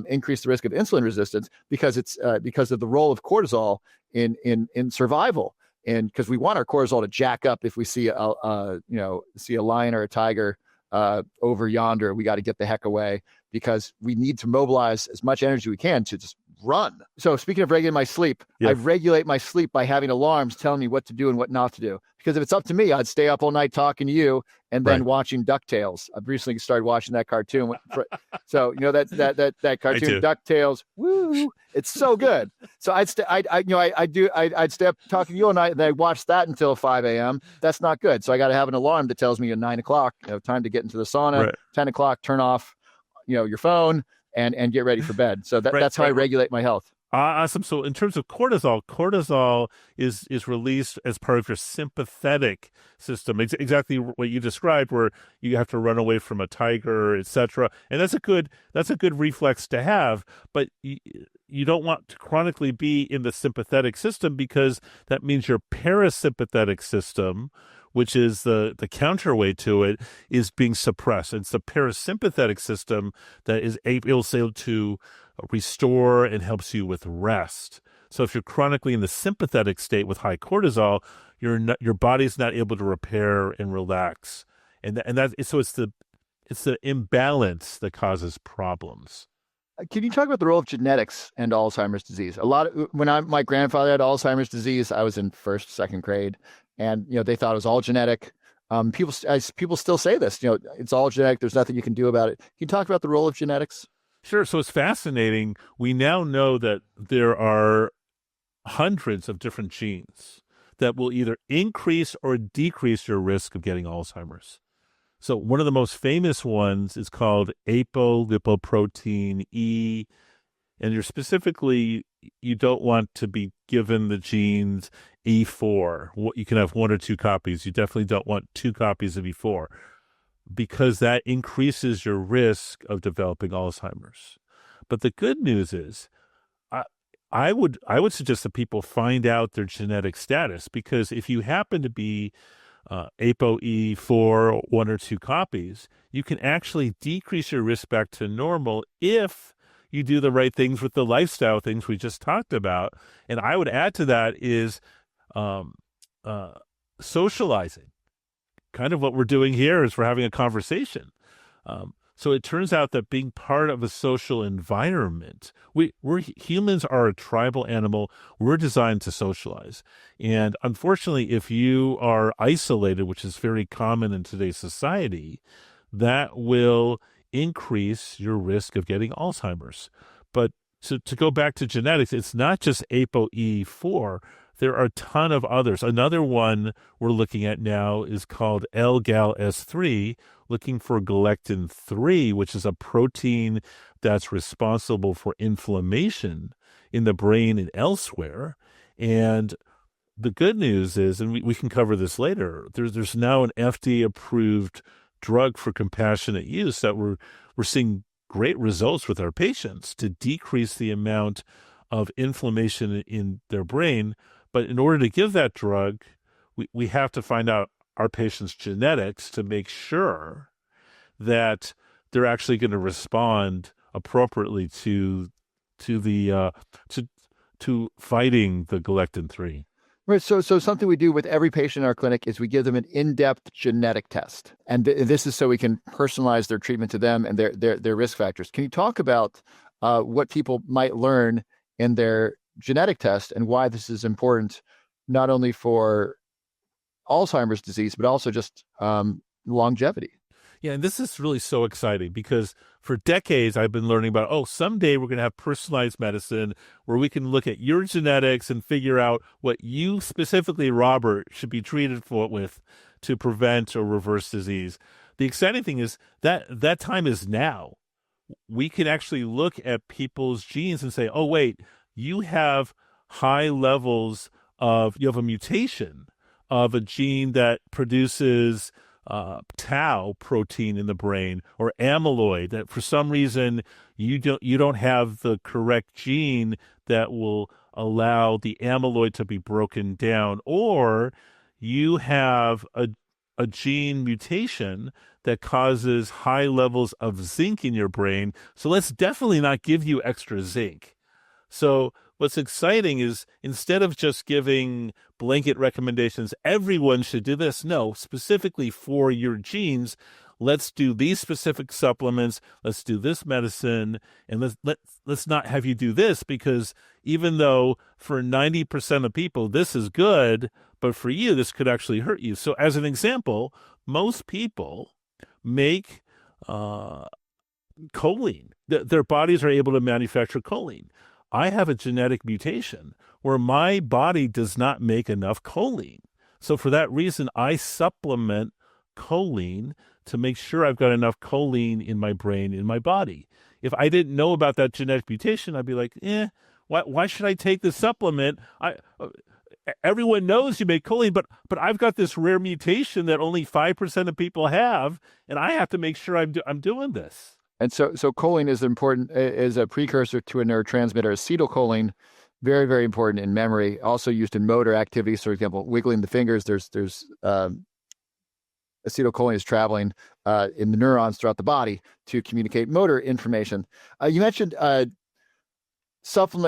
increase the risk of insulin resistance because it's because of the role of cortisol in survival. And because we want our cortisol to jack up if we see a lion or a tiger over yonder, we got to get the heck away, because we need to mobilize as much energy we can to just run. So speaking of regulating my sleep, Yes. I regulate my sleep by having alarms telling me what to do and what not to do. Because if it's up to me, I'd stay up all night talking to you and then Right. watching DuckTales. I've recently started watching that cartoon. So that cartoon DuckTales. Woo! It's so good. So I'd stay up talking to you all night, and then I watch that until 5 a.m. That's not good. So I got to have an alarm that tells me at 9 o'clock, time to get into the sauna. Right. 10 o'clock, turn off, your phone and get ready for bed. So that's how I regulate my health. Awesome. So in terms of cortisol is released as part of your sympathetic system. Exactly what you described, where you have to run away from a tiger, etc. And that's a good reflex to have. But you don't want to chronically be in the sympathetic system, because that means your parasympathetic system, which is the counterweight to it, is being suppressed. It's the parasympathetic system that is able to restore and helps you with rest. So if you're chronically in the sympathetic state with high cortisol, your body's not able to repair and relax, so it's the imbalance that causes problems. Can you talk about the role of genetics and Alzheimer's disease? My grandfather had Alzheimer's disease, I was in first, second grade, and they thought it was all genetic. People still say this, it's all genetic. There's nothing you can do about it. Can you talk about the role of genetics? Sure. So it's fascinating. We now know that there are hundreds of different genes that will either increase or decrease your risk of getting Alzheimer's. So one of the most famous ones is called apolipoprotein E, and you don't want to be given the genes E4. You can have one or two copies. You definitely don't want two copies of E4 because that increases your risk of developing Alzheimer's. But the good news is, I would suggest that people find out their genetic status, because if you happen to be ApoE4, one or two copies, you can actually decrease your risk back to normal if you do the right things with the lifestyle things we just talked about. And I would add to that is socializing. Kind of what we're doing here is we're having a conversation. So it turns out that being part of a social environment, humans are a tribal animal. We're designed to socialize. And unfortunately, if you are isolated, which is very common in today's society, that will increase your risk of getting Alzheimer's. But so to go back to genetics, it's not just ApoE4. There are a ton of others. Another one we're looking at now is called LGAL-S3, looking for galectin-3, which is a protein that's responsible for inflammation in the brain and elsewhere. And the good news is, and we can cover this later, there's now an FDA-approved drug for compassionate use that we're seeing great results with our patients to decrease the amount of inflammation in their brain. But in order to give that drug, we have to find out our patient's genetics to make sure that they're actually going to respond appropriately to fighting the galectin-3. Right. So something we do with every patient in our clinic is we give them an in-depth genetic test. And this is so we can personalize their treatment to them and their risk factors. Can you talk about what people might learn in their genetic test and why this is important, not only for Alzheimer's disease, but also just longevity? Yeah, and this is really so exciting because for decades I've been learning about, someday we're going to have personalized medicine where we can look at your genetics and figure out what you specifically, Robert, should be treated with to prevent or reverse disease. The exciting thing is that time is now. We can actually look at people's genes and say, oh, wait, you have high levels you have a mutation of a gene that produces tau protein in the brain, or amyloid, that for some reason you don't have the correct gene that will allow the amyloid to be broken down, or you have a gene mutation that causes high levels of zinc in your brain. So let's definitely not give you extra zinc. So what's exciting is instead of just giving blanket recommendations, everyone should do this. No, specifically for your genes, let's do these specific supplements. Let's do this medicine, and let's not have you do this, because even though for 90% of people this is good, but for you this could actually hurt you. So as an example, most people make choline. Their bodies are able to manufacture choline. I have a genetic mutation where my body does not make enough choline. So for that reason, I supplement choline to make sure I've got enough choline in my brain, in my body. If I didn't know about that genetic mutation, I'd be like, why should I take this supplement? Everyone knows you make choline, but I've got this rare mutation that only 5% of people have, and I have to make sure I'm doing this. And so choline is a precursor to a neurotransmitter. Acetylcholine, very, very important in memory, also used in motor activities. For example, wiggling the fingers, there's acetylcholine is traveling in the neurons throughout the body to communicate motor information. You mentioned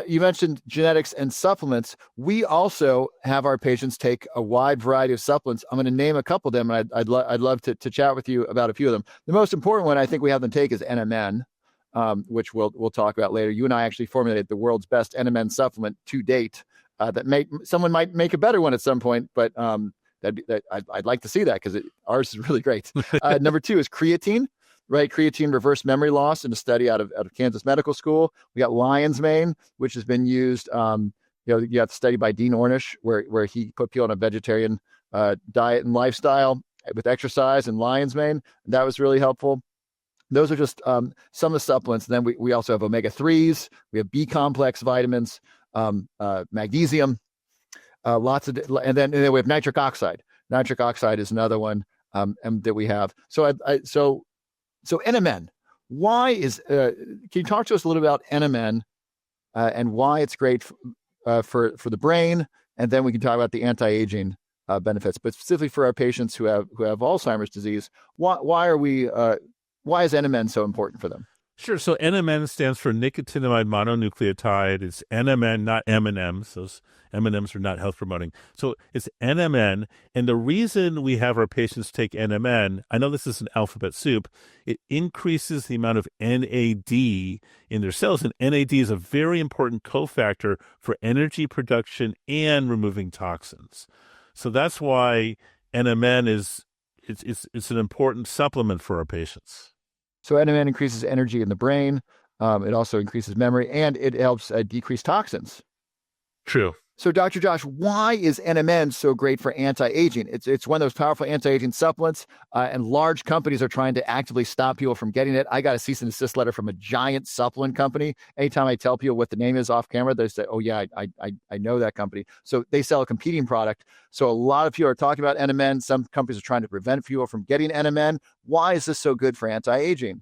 you mentioned genetics and supplements. We also have our patients take a wide variety of supplements. I'm going to name a couple of them, and I'd love to chat with you about a few of them. The most important one I think we have them take is NMN, which we'll talk about later. You and I actually formulated the world's best NMN supplement to date. Someone might make a better one at some point, but I'd like to see that because ours is really great. Number 2 is creatine. Right, creatine reversed memory loss in a study out of Kansas Medical School. We got lion's mane, which has been used you got the study by Dean Ornish where he put people on a vegetarian diet and lifestyle with exercise and lion's mane. That was really helpful. Those are just some of the supplements. And then we also have omega-3s. We have B complex vitamins, magnesium, and then we have nitric oxide. Nitric oxide is another one that we have. So NMN. Why is? Can you talk to us a little about NMN and why it's great for the brain? And then we can talk about the anti-aging benefits, but specifically for our patients who have Alzheimer's disease. Why is NMN so important for them? Sure. So NMN stands for nicotinamide mononucleotide. It's NMN, not M&Ms. Those M&Ms are not health promoting. So it's NMN. And the reason we have our patients take NMN, I know this is an alphabet soup, it increases the amount of NAD in their cells. And NAD is a very important cofactor for energy production and removing toxins. So that's why NMN it's an important supplement for our patients. So NMN increases energy in the brain. It also increases memory, and it helps decrease toxins. True. So, Dr. Josh, why is NMN so great for anti-aging? It's one of those powerful anti-aging supplements, and large companies are trying to actively stop people from getting it. I got a cease and desist letter from a giant supplement company. Anytime I tell people what the name is off camera, they say, "Oh yeah, I know that company." So they sell a competing product. So a lot of people are talking about NMN. Some companies are trying to prevent people from getting NMN. Why is this so good for anti-aging?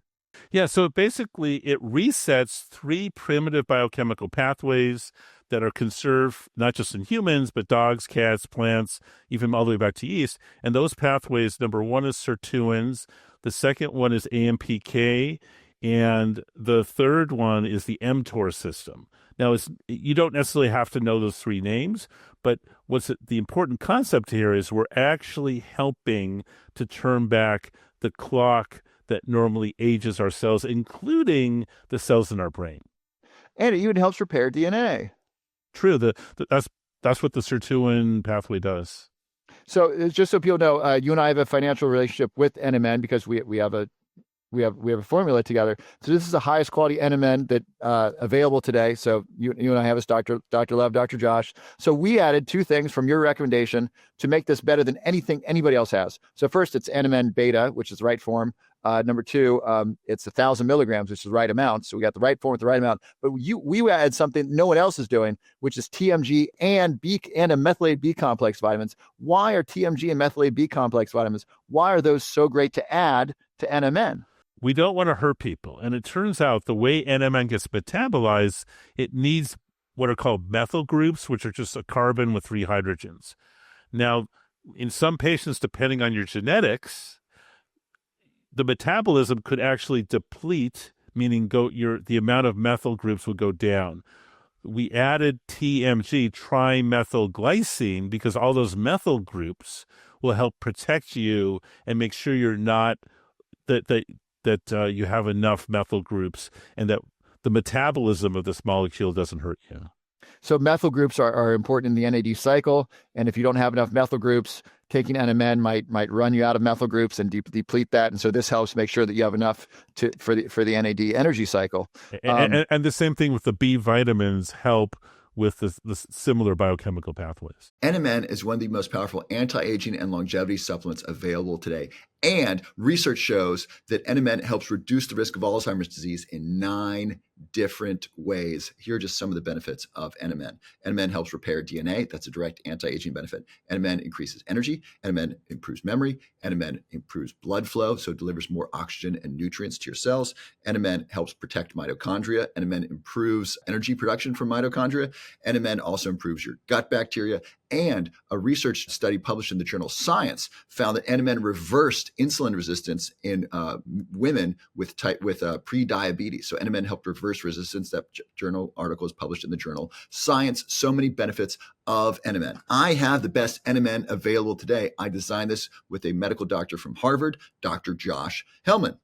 Yeah, so basically it resets 3 primitive biochemical pathways that are conserved not just in humans, but dogs, cats, plants, even all the way back to yeast. And those pathways, number one is sirtuins, the second one is AMPK, and the third one is the mTOR system. Now, you don't necessarily have to know those 3 names, but the important concept here is we're actually helping to turn back the clock that normally ages our cells, including the cells in our brain. And it even helps repair DNA. True. That's what the sirtuin pathway does. So just so people know, you and I have a financial relationship with NMN because we have a formula together. So this is the highest quality NMN that available today. So you and I have this Dr. Love, Dr. Josh. So we added 2 things from your recommendation to make this better than anything anybody else has. So first, it's NMN beta, which is the right form. Number 2, it's 1,000 milligrams, which is the right amount. So we got the right form with the right amount. But we add something no one else is doing, which is TMG and a methylated B complex vitamins. Why are TMG and methylated B complex vitamins? Why are those so great to add to NMN? We don't want to hurt people. And it turns out the way NMN gets metabolized, it needs what are called methyl groups, which are just a carbon with 3 hydrogens. Now, in some patients, depending on your genetics, the metabolism could actually deplete, meaning the amount of methyl groups would go down. We added TMG, trimethylglycine, because all those methyl groups will help protect you and make sure you're not that you have enough methyl groups and that the metabolism of this molecule doesn't hurt you. So methyl groups are important in the NAD cycle, and if you don't have enough methyl groups, taking NMN might run you out of methyl groups and deplete that. And so this helps make sure that you have enough for the NAD energy cycle. And the same thing with the B vitamins help with the similar biochemical pathways. NMN is one of the most powerful anti-aging and longevity supplements available today. And research shows that NMN helps reduce the risk of Alzheimer's disease in 9 different ways. Here are just some of the benefits of NMN. NMN helps repair DNA. That's a direct anti-aging benefit. NMN increases energy. NMN improves memory. NMN improves blood flow, so it delivers more oxygen and nutrients to your cells. NMN helps protect mitochondria. NMN improves energy production from mitochondria. NMN also improves your gut bacteria. And a research study published in the journal Science found that NMN reversed insulin resistance in women with pre-diabetes. So NMN helped reverse resistance. That journal article is published in the journal Science. So many benefits of NMN. I have the best NMN available today. I designed this with a medical doctor from Harvard, Dr. Josh Helman.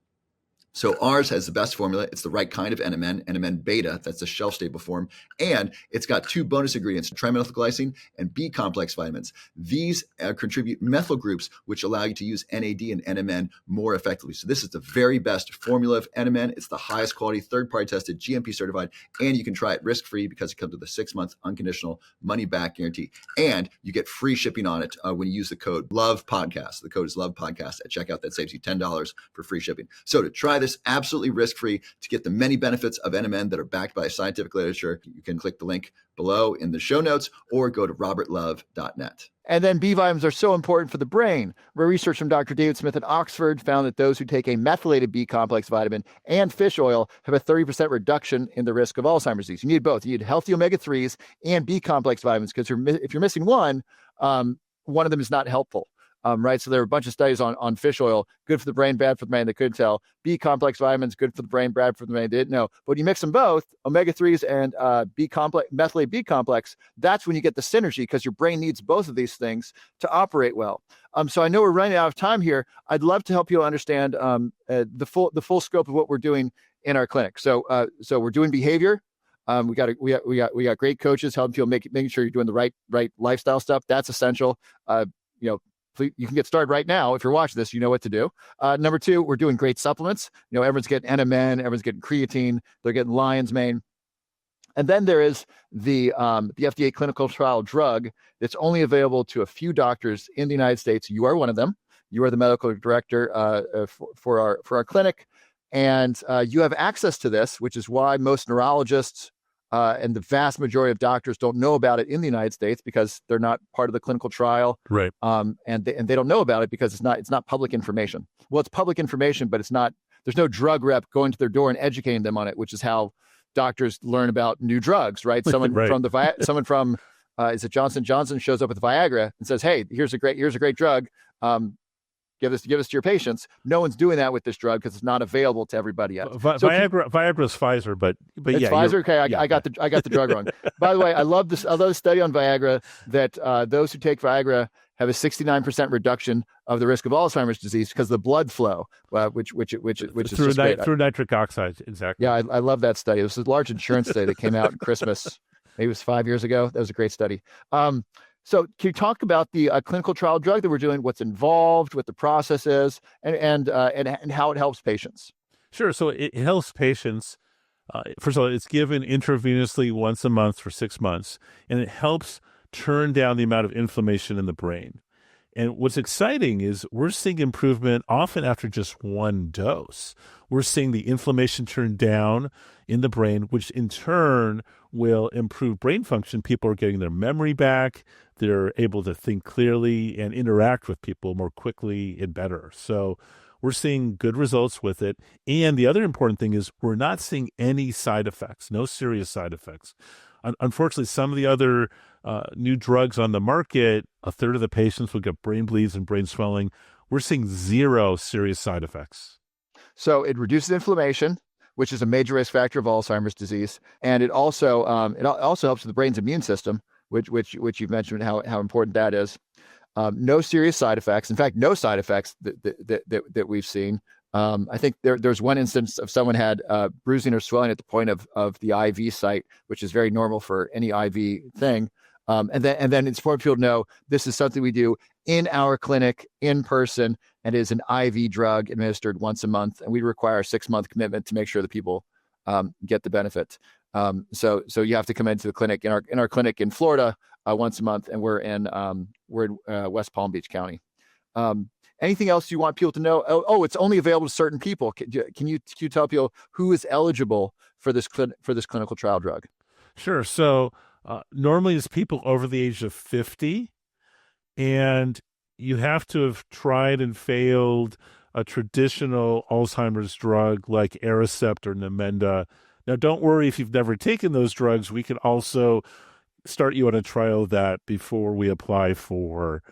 So ours has the best formula. It's the right kind of NMN, NMN beta, that's the shelf-stable form, and it's got 2 bonus ingredients, trimethylglycine and B complex vitamins. These contribute methyl groups, which allow you to use NAD and NMN more effectively. So this is the very best formula of NMN. It's the highest quality, third-party tested, GMP certified, and you can try it risk-free because it comes with a 6-month unconditional money-back guarantee. And you get free shipping on it when you use the code LOVEPODCAST. The code is LOVEPODCAST at checkout. That saves you $10 for free shipping. So to try this absolutely risk-free, to get the many benefits of NMN that are backed by scientific literature, you can click the link below in the show notes or go to robertlove.net. And then B vitamins are so important for the brain. Research from Dr. David Smith at Oxford found that those who take a methylated B complex vitamin and fish oil have a 30% reduction in the risk of Alzheimer's disease. You need both. You need healthy omega-3s and B complex vitamins because if you're missing one of them is not helpful. Right. So there are a bunch of studies on fish oil, good for the brain, bad for the brain. They couldn't tell. B complex vitamins, good for the brain, bad for the brain. They didn't know. But when you mix them both, omega-3s and B complex, methylated B complex, that's when you get the synergy because your brain needs both of these things to operate well. So I know we're running out of time here. I'd love to help you understand the full scope of what we're doing in our clinic. So we're doing behavior. We got great coaches helping people making sure you're doing the right lifestyle stuff. That's essential. You can get started right now. If you're watching this, you know what to do. Number 2, we're doing great supplements. Everyone's getting NMN, everyone's getting creatine, they're getting lion's mane. And then there is the FDA clinical trial drug that's only available to a few doctors in the United States. You are one of them. You are the medical director for our clinic. And you have access to this, which is why most neurologists and the vast majority of doctors don't know about it in the United States because they're not part of the clinical trial, Right. And they don't know about it because it's not public information. Well, it's public information, but it's not. There's no drug rep going to their door and educating them on it, which is how doctors learn about new drugs, right? Someone Right. from is it Johnson & Johnson shows up with Viagra and says, "Hey, here's a great drug. Give this to your patients." No one's doing that with this drug because it's not available to everybody yet. Viagra is Pfizer, but it's yeah, Pfizer. Okay, I got the drug wrong. By the way, I love this. I love the study on Viagra that those who take Viagra have a 69% reduction of the risk of Alzheimer's disease because of the blood flow, which is through just great. through nitric oxide, exactly. Yeah, I love that study. It was a large insurance study that came out in Christmas. Maybe it was 5 years ago. That was a great study. So can you talk about the clinical trial drug that we're doing, what's involved, what the process is, and how it helps patients? Sure. So it helps patients. First of all, it's given intravenously once a month for 6 months, and it helps turn down the amount of inflammation in the brain. And what's exciting is we're seeing improvement often after just one dose. We're seeing the inflammation turn down in the brain, which in turn will improve brain function. People are getting their memory back. They're able to think clearly and interact with people more quickly and better. So we're seeing good results with it. And the other important thing is we're not seeing any side effects, no serious side effects. Unfortunately, some of the other new drugs on the market, a third of the patients will get brain bleeds and brain swelling. We're seeing 0 serious side effects. So it reduces inflammation, which is a major risk factor of Alzheimer's disease, and it also helps with the brain's immune system, which you've mentioned how important that is. No serious side effects. In fact, no side effects that we've seen. I think there's one instance of someone had bruising or swelling at the point of the IV site, which is very normal for any IV thing. And then it's for people to know this is something we do in our clinic in person, and is an IV drug administered once a month, and we require a 6-month commitment to make sure that people get the benefit. So you have to come into the clinic in our clinic in Florida once a month, and we're in West Palm Beach County. Anything else you want people to know? Oh, it's only available to certain people. Can you tell people who is eligible for this clinical trial drug? Sure. So normally it's people over the age of 50, and you have to have tried and failed a traditional Alzheimer's drug like Aricept or Namenda. Now, don't worry if you've never taken those drugs. We can also start you on a trial of that before we apply for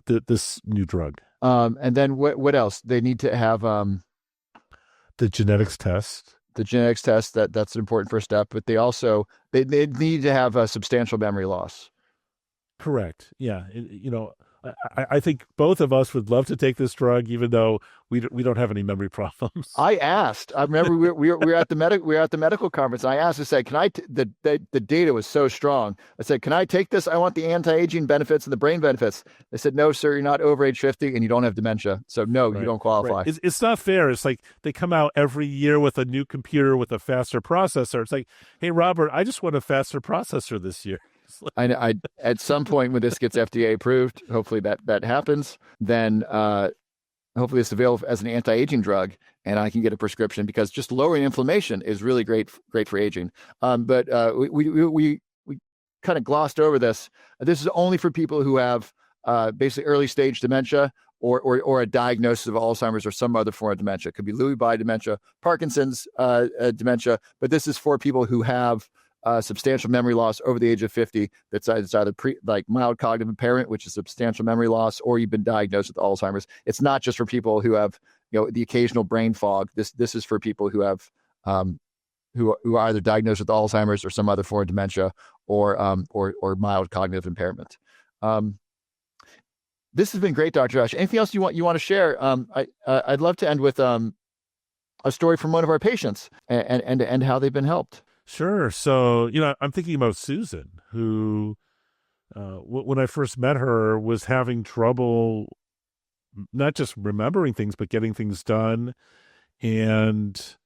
this new drug. And then what else? They need to have the genetics test. The genetics test, that's an important first step, but they need to have a substantial memory loss. Correct. Yeah. I think both of us would love to take this drug, even though we don't have any memory problems. I asked. I remember we were at the medical conference. I asked. I said, "Can I?" The data was so strong. I said, "Can I take this? I want the anti-aging benefits and the brain benefits." They said, "No, sir. You're not over age 50, and you don't have dementia. So no, you don't qualify." Right. It's not fair. It's like they come out every year with a new computer with a faster processor. It's like, hey, Robert, I just want a faster processor this year. I at some point when this gets FDA approved, hopefully that happens, then hopefully it's available as an anti-aging drug, and I can get a prescription, because just lowering inflammation is really great for aging. But we kind of glossed over this. This is only for people who have basically early stage dementia or a diagnosis of Alzheimer's or some other form of dementia. It could be Lewy body dementia, Parkinson's dementia, but this is for people who have substantial memory loss over the age of 50. It's either mild cognitive impairment, which is substantial memory loss, or you've been diagnosed with Alzheimer's. It's not just for people who have, the occasional brain fog. This is for people who have who are either diagnosed with Alzheimer's or some other form of dementia, or mild cognitive impairment. This has been great, Dr. Josh. Anything else you want to share? I'd love to end with a story from one of our patients and how they've been helped. Sure. So, I'm thinking about Susan, who, when I first met her, was having trouble not just remembering things, but getting things done. And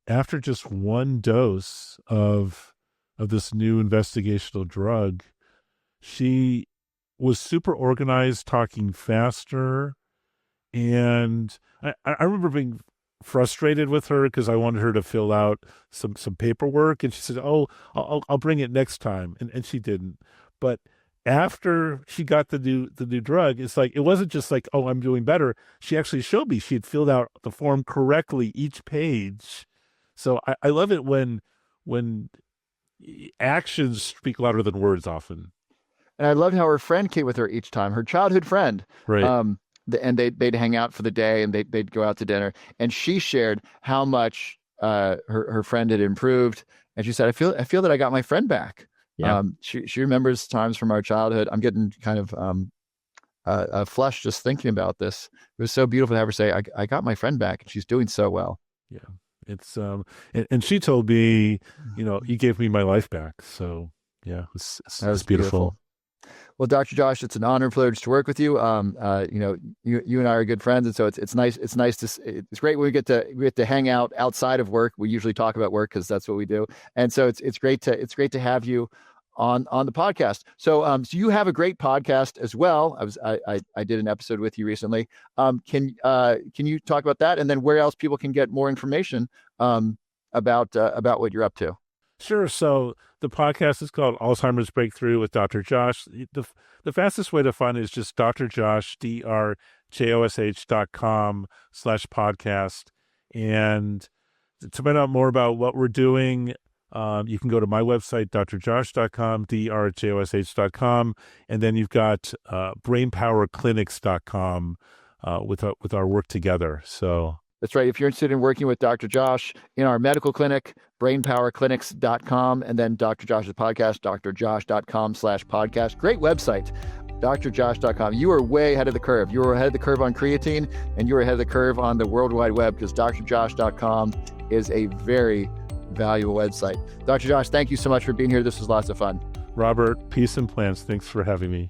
after just one dose of this new investigational drug, she was super organized, talking faster. And I remember being frustrated with her because I wanted her to fill out some paperwork, and she said, "Oh, I'll bring it next time," and she didn't. But after she got the new drug, it's like it wasn't just like, "Oh, I'm doing better." She actually showed me she had filled out the form correctly each page. So I love it when actions speak louder than words often. And I loved how her friend came with her each time, her childhood friend. Right. And they'd hang out for the day, and they'd go out to dinner. And she shared how much her friend had improved. And she said, I feel that I got my friend back. Yeah. She remembers times from our childhood. I'm getting kind of flushed just thinking about this. It was so beautiful to have her say, I got my friend back, and she's doing so well. Yeah. It's and she told me, you gave me my life back. So yeah, it was beautiful. Well, Dr. Josh, it's an honor and privilege to work with you. You and I are good friends, and so it's nice. It's great when we get to hang out outside of work. We usually talk about work because that's what we do, and so it's great to have you on the podcast. So you have a great podcast as well. I did an episode with you recently. Can you talk about that, and then where else people can get more information about what you're up to? Sure. So the podcast is called Alzheimer's Breakthrough with Dr. Josh. The fastest way to find it is just Dr. Josh, drjosh.com/podcast. And to find out more about what we're doing, you can go to my website, drjosh.com, drjosh.com. And then you've got brainpowerclinics.com with our work together. So that's right. If you're interested in working with Dr. Josh in our medical clinic, brainpowerclinics.com, and then Dr. Josh's podcast, drjosh.com/podcast. Great website, drjosh.com. You are way ahead of the curve. You are ahead of the curve on creatine, and you're ahead of the curve on the World Wide Web, because drjosh.com is a very valuable website. Dr. Josh, thank you so much for being here. This was lots of fun. Robert, peace and plans. Thanks for having me.